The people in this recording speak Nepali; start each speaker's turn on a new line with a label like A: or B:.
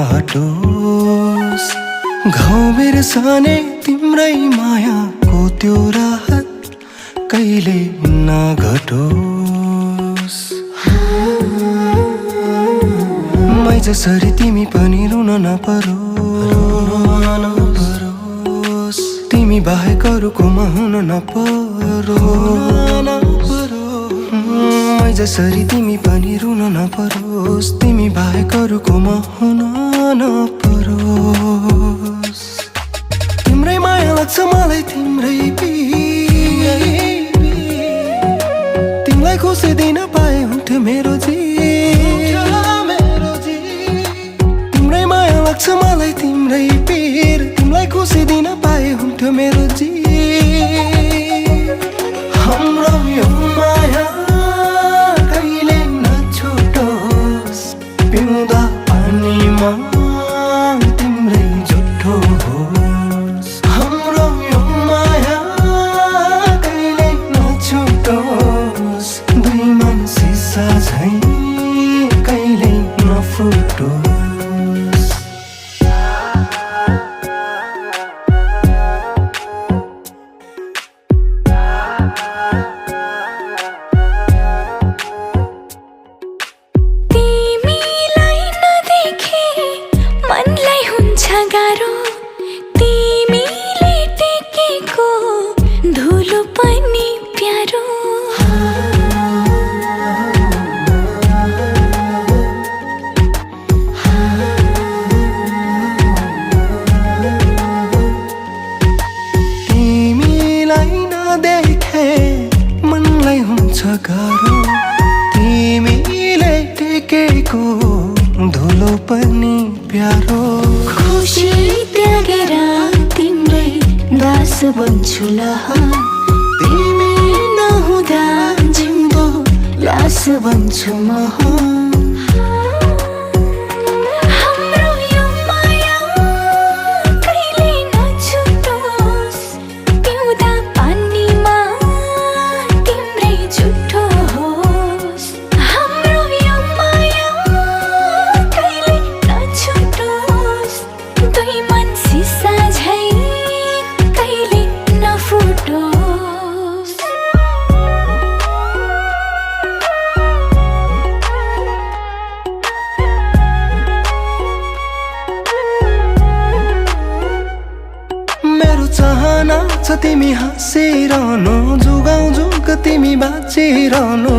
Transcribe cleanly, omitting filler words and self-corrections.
A: हटोस्। घाउ बिर्सने तिम्रै मायाको त्यो राहत कहिले नघटोस्। मै जसरी तिमी पनि रुन नपरोस्। तिमी बाहेक अरूकोमा हुन नपरोस्। मै जसरी तिमी पनि रुन नपरोस्। तिमी बाहेक अरूकोमा हुन नपरोस्। तिम्रै माया लाग्छ मलाई तिम्रै पिर। तिमीलाई खुसी दिन पाए हुन्थ्यो मेरो जीवन। तिम्रै माया लाग्छ मलाई तिम्रै पिर। तिमीलाई खुसी दिन पाए हुन्थ्यो मेरो जीवन। हाम्रो यो माया कहिले नछुटोस्। पिउँदा पानीमा तिम्रै जुठो होस्। हाम्रो यो माया कहिले नछुटोस्। दुई मन सिसा झैं कहिले नफुटोस्।
B: गाह्रो तिमीले टेकेको धुलो पनि प्यारो।
A: तिमीलाई नदेखे मनलाई हुन्छ गाह्रो। तिमीले टेकेको धुलो पनि प्यारो।
B: खुसी त्यागेर तिम्रै दास बन्छु ल। तिमी नहुँदा जिउँदो लास बन्छु म। हाम्रो यो माया कहिले नछुटोस्। पिउँदा पानीमा तिम्रै जुठो होस्। हाम्रो यो माया कहिले नछुटोस्। दुई मन सिसा झैं कहिले नफुटोस्।
A: मेरो चाहना छ तिमी हाँसिरहनु। जुगाउ जुग तिमी बाँचिरहनु।